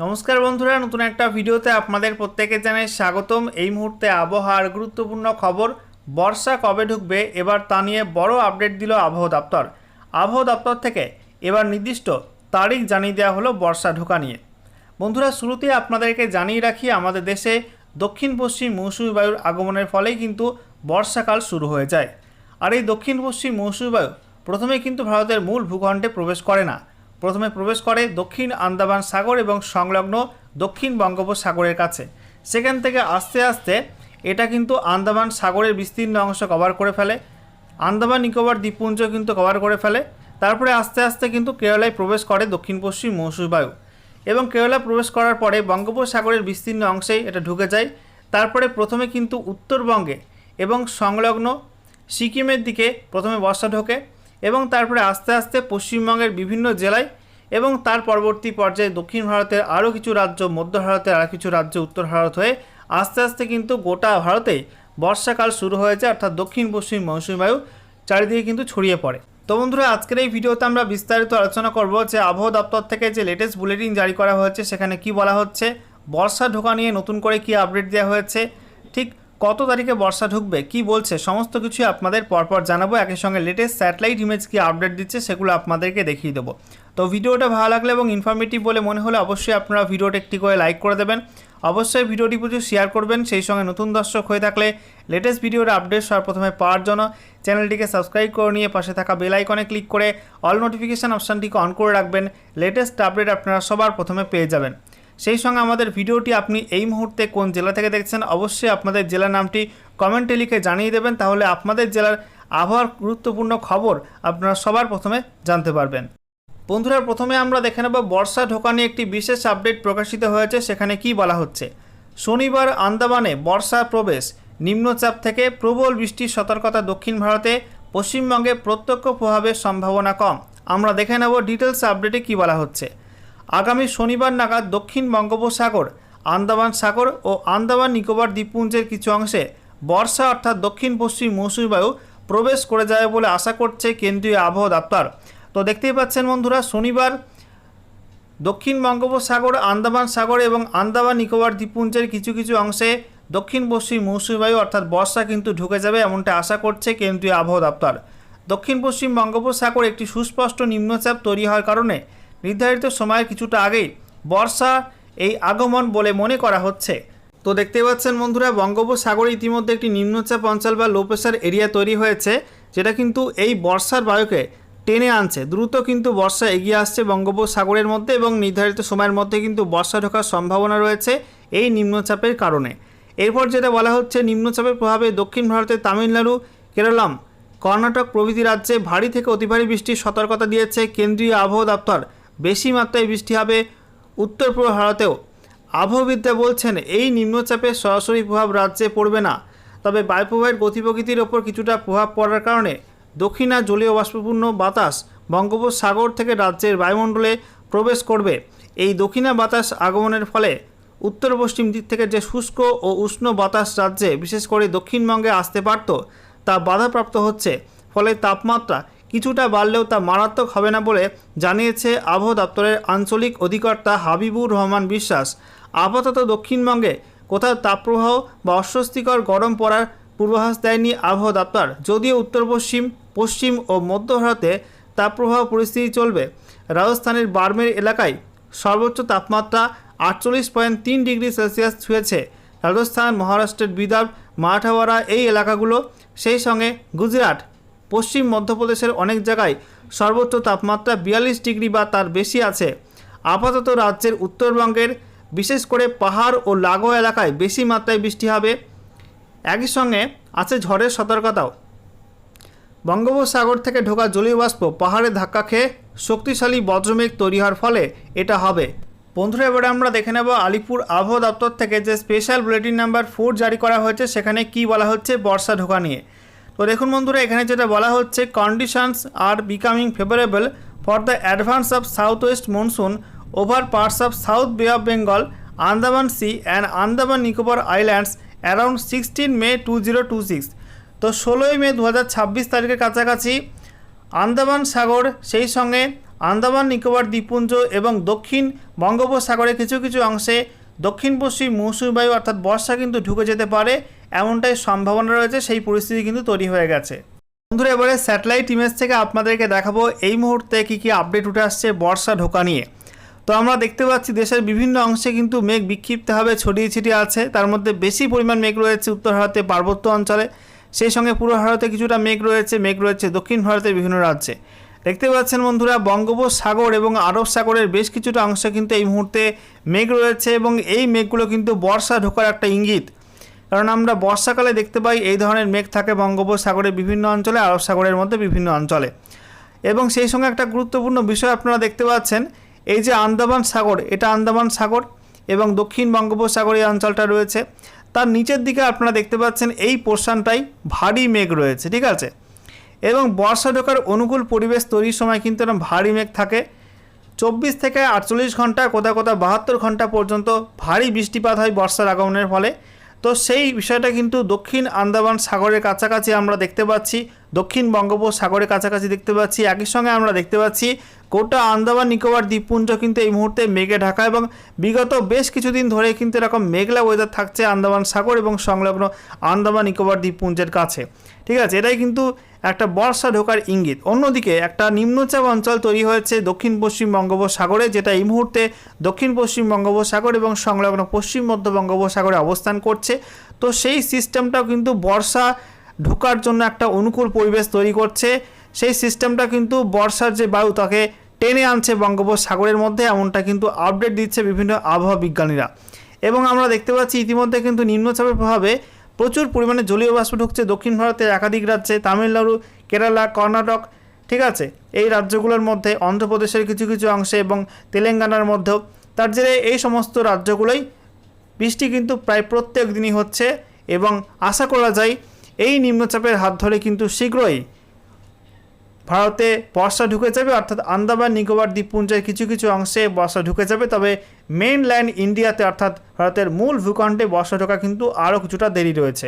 নমস্কার বন্ধুরা, নতুন একটা ভিডিওতে আপনাদের প্রত্যেকে জানাই স্বাগতম। এই মুহূর্তে আবহাওয়ার গুরুত্বপূর্ণ খবর, বর্ষা কবে ঢুকবে এবার তা নিয়ে বড় আপডেট দিল আবহাওয়া দপ্তর। আবহাওয়া দপ্তর থেকে এবার নির্দিষ্ট তারিখ জানিয়ে দেওয়া হলো বর্ষা ঢোকা নিয়ে। বন্ধুরা, শুরুতেই আপনাদেরকে জানিয়ে রাখি, আমাদের দেশে দক্ষিণ পশ্চিম মৌসুমী বায়ুর আগমনের ফলেই কিন্তু বর্ষাকাল শুরু হয়ে যায়। আর এই দক্ষিণ পশ্চিম মৌসুমী বায়ু প্রথমে কিন্তু ভারতের মূল ভূখণ্ডে প্রবেশ করে না, প্রথমে প্রবেশ করে দক্ষিণ আন্দামান সাগর এবং সংলগ্ন দক্ষিণ বঙ্গোপসাগরের কাছে। সেখান থেকে আস্তে আস্তে এটা কিন্তু আন্দামান সাগরের বিস্তীর্ণ অংশ কভার করে ফেলে, আন্দামান নিকোবর দ্বীপপুঞ্জ কিন্তু কভার করে ফেলে। তারপরে আস্তে আস্তে কিন্তু কেরালায় প্রবেশ করে দক্ষিণ পশ্চিম মৌসুমী বায়ু, এবং কেরালা প্রবেশ করার পরে বঙ্গোপসাগরের বিস্তীর্ণ অংশেই এটা ঢুকে যায়। তারপরে প্রথমে কিন্তু উত্তরবঙ্গে এবং সংলগ্ন সিকিমের দিকে প্রথমে বর্ষা ঢোকে, এবং তারপরে আস্তে আস্তে পশ্চিমবঙ্গের বিভিন্ন জেলায়, এবং তার পরবর্তী পর্যায়ে দক্ষিণ ভারতের আরও কিছু রাজ্য, মধ্য ভারতের আরও কিছু রাজ্য, উত্তর ভারত হয়ে আস্তে আস্তে কিন্তু গোটা ভারতেই বর্ষাকাল শুরু হয়েছে, অর্থাৎ দক্ষিণ পশ্চিম মৌসুমী বায়ু চারিদিকে কিন্তু ছড়িয়ে পড়ে। তো বন্ধুরা, আজকের এই ভিডিওতে আমরা বিস্তারিত আলোচনা করব যে আবহাওয়া দপ্তর থেকে যে লেটেস্ট বুলেটিন জারি করা হয়েছে সেখানে কি বলা হচ্ছে, বর্ষা ঢোকা নিয়ে নতুন করে কি আপডেট দেওয়া হয়েছে, ঠিক কত তারিখে বর্ষা ঢুকবে, কি বলছে, সমস্ত কিছু আপনাদের পরপর জানাবো। একই সঙ্গে লেটেস্ট স্যাটেলাইট ইমেজ কি আপডেট দিচ্ছে সেগুলো আপনাদেরকে দেখিয়ে দেবো। তো ভিডিওটা ভালো লাগলে এবং ইনফরমেটিভ বলে মনে হলে অবশ্যই আপনারা ভিডিওটা একটি করে লাইক করে দেবেন, অবশ্যই ভিডিওটি প্রচুর শেয়ার করবেন। সেই সঙ্গে নতুন দর্শক হয়ে থাকলে লেটেস্ট ভিডিওর আপডেট সবার প্রথমে পাওয়ার জন্য চ্যানেলটিকে সাবস্ক্রাইব করে নিয়ে পাশে থাকা বেল আইকনে ক্লিক করে অল নোটিফিকেশান অপশানটিকে অন করে রাখবেন। লেটেস্ট আপডেট আপনারা সবার প্রথমে পেয়ে যাবেন। সেই সঙ্গে আমাদের ভিডিওটি আপনি এই মুহূর্তে কোন জেলা থেকে দেখছেন অবশ্যই আপনাদের জেলার নামটি কমেন্টে লিখে জানিয়ে দেবেন, তাহলে আপনাদের জেলার আবহাওয়ার গুরুত্বপূর্ণ খবর আপনারা সবার প্রথমে জানতে পারবেন। বন্ধুরা, প্রথমে আমরা দেখে নেব বর্ষা ঢোকা নিয়ে একটি বিশেষ আপডেট প্রকাশিত হয়েছে। সেখানে কি বলা হচ্ছে, শনিবার আন্দামানে বর্ষা প্রবেশ, নিম্নচাপ থেকে প্রবল বৃষ্টির সতর্কতা দক্ষিণ ভারতে, পশ্চিমবঙ্গে প্রত্যক্ষ প্রভাবের সম্ভাবনা কম। আমরা দেখে নেব ডিটেলস আপডেটে কি বলা হচ্ছে। আগামী শনিবার নাগাদ দক্ষিণ বঙ্গোপসাগর, আন্দামান সাগর ও আন্দামান নিকোবর দ্বীপপুঞ্জের কিছু অংশে বর্ষা অর্থাৎ দক্ষিণ পশ্চিম মৌসুমী বায়ু প্রবেশ করে যাবে বলে আশা করছে কেন্দ্রীয় আবহাওয়া দপ্তর। তো দেখতেই পাচ্ছেন বন্ধুরা, শনিবার দক্ষিণ বঙ্গোপসাগর, আন্দামান সাগর এবং আন্দামান নিকোবর দ্বীপপুঞ্জের কিছু কিছু অংশে দক্ষিণ পশ্চিম মৌসুমী বায়ু অর্থাৎ বর্ষা কিন্তু ঢুকে যাবে, এমনটা আশা করছে কেন্দ্রীয় আবহাওয়া দপ্তর। দক্ষিণ পশ্চিম বঙ্গোপসাগর একটি সুস্পষ্ট নিম্নচাপ তৈরি হওয়ার কারণে নির্ধারিত সময়ের কিছুটা আগেই বর্ষা এই আগমন বলে মনে করা হচ্ছে। তো দেখতে পাচ্ছেন বন্ধুরা, বঙ্গোপসাগরে ইতিমধ্যে একটি নিম্নচাপ অঞ্চল বা লো প্রেশার এরিয়া তৈরি হয়েছে, যেটা কিন্তু এই বর্ষার বায়ুকে টেনে আনছে। দ্রুত কিন্তু বর্ষা এগিয়ে আসছে বঙ্গোপসাগরের মধ্যে, এবং নির্ধারিত সময়ের মধ্যে কিন্তু বর্ষা ঢোকার সম্ভাবনা রয়েছে এই নিম্নচাপের কারণে। এরপর যেটা বলা হচ্ছে, নিম্নচাপের প্রভাবে দক্ষিণ ভারতের তামিলনাড়ু, কেরালাম, কর্ণাটক প্রভৃতি রাজ্যে ভারী থেকে অতি ভারী বৃষ্টির সতর্কতা দিয়েছে কেন্দ্রীয় আবহাওয়া দপ্তর। বেশি মাত্রায় বৃষ্টি হবে উত্তর পূর্ব ভারতেও। আবহাওয়াবিদরা বলছেন এই নিম্নচাপের সরাসরি প্রভাব রাজ্যে পড়বে না, তবে বায়ুপ্রবাহের গতি প্রকৃতির ওপর কিছুটা প্রভাব পড়ার কারণে দক্ষিণা জলীয় বাষ্পপূর্ণ বাতাস বঙ্গোপসাগর থেকে রাজ্যের বায়ুমণ্ডলে প্রবেশ করবে। এই দক্ষিণা বাতাস আগমনের ফলে উত্তর পশ্চিম দিক থেকে যে শুষ্ক ও উষ্ণ বাতাস রাজ্যে বিশেষ করে দক্ষিণবঙ্গে আসতে পারত তা বাধাপ্রাপ্ত হচ্ছে। ফলে তাপমাত্রা কিছুটা বাড়লেও তা মারাত্মক হবে না বলে জানিয়েছে আবহাওয়া দপ্তরের আঞ্চলিক অধিকর্তা হাবিবুর রহমান বিশ্বাস। আপাতত দক্ষিণবঙ্গে কোথাও তাপপ্রবাহ বা অস্বস্তিকর গরম পড়ার পূর্বাভাস দেয়নি আবহাওয়া দপ্তর, যদিও উত্তর পশ্চিম, পশ্চিম ও মধ্য ভারতে তাপপ্রবাহ পরিস্থিতি চলবে। রাজস্থানের বার্মের এলাকায় সর্বোচ্চ তাপমাত্রা 48.3 ডিগ্রি সেলসিয়াস ছুঁয়েছে। রাজস্থান, মহারাষ্ট্রের বিদর্ভ, মারাঠাওয়াড়া এই এলাকাগুলো, সেই সঙ্গে গুজরাট, পশ্চিম মধ্যপ্রদেশের অনেক জায়গায় সর্বোচ্চ তাপমাত্রা 42 ডিগ্রি বা তার বেশি আছে। আপাতত রাজ্যের উত্তরবঙ্গের বিশেষ করে পাহাড় ও লাগোয়া এলাকায় বেশি মাত্রায় বৃষ্টি হবে। একই সঙ্গে আছে ঝড়ের সতর্কতাও। বঙ্গোপসাগর থেকে ঢোকা জলীয় বাষ্প পাহাড়ে ধাক্কা খেয়ে শক্তিশালী বজ্রমেঘ তৈরি হওয়ার ফলে এটা হবে। বন্ধুরা, এবারে আমরা দেখে নেব আলিপুর আবহাওয়া দপ্তর থেকে যে স্পেশাল বুলেটিন নাম্বার 4 জারি করা হয়েছে সেখানে কি বলা হচ্ছে বর্ষা ঢোকা নিয়ে। তো দেখুন বন্ধুরা, এখানে যেটা বলা হচ্ছে, conditions are becoming favourable for the advance of south west monsoon over parts of south bay of Bengal, Andaman sea and Andaman Nicobar islands around 16 May 2026। তো 16ই মে 2026 তারিখের কাছাকাছি আন্দামান সাগর, সেই সঙ্গে আন্দামান নিকোবর দ্বীপপুঞ্জ এবং দক্ষিণ বঙ্গোপসাগরের কিছু কিছু অংশে দক্ষিণ পশ্চিম মৌসুমী বায়ু অর্থাৎ বর্ষা কিন্তু ঢুকে যেতে পারে, এমনটাই সম্ভাবনা রয়েছে। সেই পরিস্থিতি কিন্তু তৈরি হয়ে গেছে। বন্ধুরা, এবারে স্যাটেলাইট ইমেজ থেকে আপনাদেরকে দেখাবো এই মুহূর্তে কী আপডেট উঠে আসছে বর্ষা ঢোকা নিয়ে। তো আমরা দেখতে পাচ্ছি দেশের বিভিন্ন অংশে কিন্তু মেঘ বিক্ষিপ্তভাবে ছড়িয়ে ছিটিয়ে আছে। তার মধ্যে বেশি পরিমাণ মেঘ রয়েছে উত্তর ভারতে পার্বত্য অঞ্চলে, সেই সঙ্গে পূর্ব ভারতে কিছুটা মেঘ রয়েছে দক্ষিণ ভারতের বিভিন্ন রাজ্যে। দেখতে পাচ্ছেন বন্ধুরা, বঙ্গোপসাগর এবং আরব সাগরের বেশ কিছুটা অংশে কিন্তু এই মুহূর্তে মেঘ রয়েছে এবং এই মেঘগুলো কিন্তু বর্ষা ঢোকার একটা ইঙ্গিত। কারণ আমরা বর্ষাকালে দেখতে পাই এই ধরনের মেঘ থাকে বঙ্গোপসাগরের বিভিন্ন অঞ্চলে, আরব সাগরের মধ্যে বিভিন্ন অঞ্চলে। এবং সেই সঙ্গে একটা গুরুত্বপূর্ণ বিষয় আপনারা দেখতে পাচ্ছেন, এই যে আন্দামান সাগর, এটা আন্দামান সাগর এবং দক্ষিণ বঙ্গোপসাগর এই অঞ্চলটা রয়েছে, তার নিচের দিকে আপনারা দেখতে পাচ্ছেন এই পোর্শনটাই ভারী মেঘ রয়েছে, ঠিক আছে। এবং বর্ষা ঢোকার অনুকূল পরিবেশ তৈরির সময় কিন্তু এরকম ভারী মেঘ থাকে। 24 থেকে 48 ঘন্টা, কোথাও 72 ঘন্টা পর্যন্ত ভারী বৃষ্টিপাত হয় বর্ষার আগমনের ফলে। তো সেই বিষয়টা কিন্তু দক্ষিণ আন্দামান সাগরের কাছাকাছি আমরা দেখতে পাচ্ছি, দক্ষিণ বঙ্গোপসাগরের কাছাকাছি দেখতে পাচ্ছি। একই সঙ্গে আমরা দেখতে পাচ্ছি গোটা আন্দামান নিকোবর দ্বীপপুঞ্জ কিন্তু এই মুহূর্তে মেঘে ঢাকা এবং বিগত বেশ কিছুদিন ধরে কিন্তু এরকম মেঘলা ওয়েদার থাকছে আন্দামান সাগর এবং সংলগ্ন আন্দামান নিকোবর দ্বীপপুঞ্জের কাছে, ঠিক আছে। এটাই কিন্তু একটা বর্ষা ঢোকার ইঙ্গিত। অন্যদিকে একটা নিম্নচাপ অঞ্চল তৈরি হয়েছে দক্ষিণ পশ্চিম বঙ্গোপসাগরে, যেটা এই মুহূর্তে দক্ষিণ পশ্চিম বঙ্গোপসাগর এবং সংলগ্ন পশ্চিম মধ্য বঙ্গোপসাগরে অবস্থান করছে। তো সেই সিস্টেমটাও কিন্তু বর্ষা ঢোকার জন্য একটা অনুকূল পরিবেশ তৈরি করছে। সেই সিস্টেমটা কিন্তু বর্ষার যে বায়ু তাকে টেনে আনছে বঙ্গোপসাগরের মধ্যে, এমনটা কিন্তু আপডেট দিচ্ছে বিভিন্ন আবহাওয়া বিজ্ঞানীরা। এবং আমরা দেখতে পাচ্ছি ইতিমধ্যে কিন্তু নিম্নচাপের প্রভাবে প্রচুর পরিমাণে জলীয় বাষ্প ঢুকছে দক্ষিণ ভারতের একাধিক রাজ্যে, তামিলনাড়ু, কেরালা, কর্ণাটক, ঠিক আছে, এই রাজ্যগুলোর মধ্যে, অন্ধ্রপ্রদেশের কিছু কিছু অংশে এবং তেলেঙ্গানার মধ্যেও। তার জেরে এই সমস্ত রাজ্যগুলোই বৃষ্টি কিন্তু প্রায় প্রত্যেক দিনই হচ্ছে এবং আশা করা যায় এই নিম্নচাপের হাত ধরে কিন্তু শীঘ্রই ভারতে বর্ষা ঢুকে যাবে, অর্থাৎ আন্দামান নিকোবর দ্বীপপুঞ্জের কিছু কিছু অংশে বর্ষা ঢুকে যাবে। তবে মেইনল্যান্ড ইন্ডিয়াতে অর্থাৎ ভারতের মূল ভূখণ্ডে বর্ষা ঢোকা কিন্তু আরও কিছুটা দেরি রয়েছে।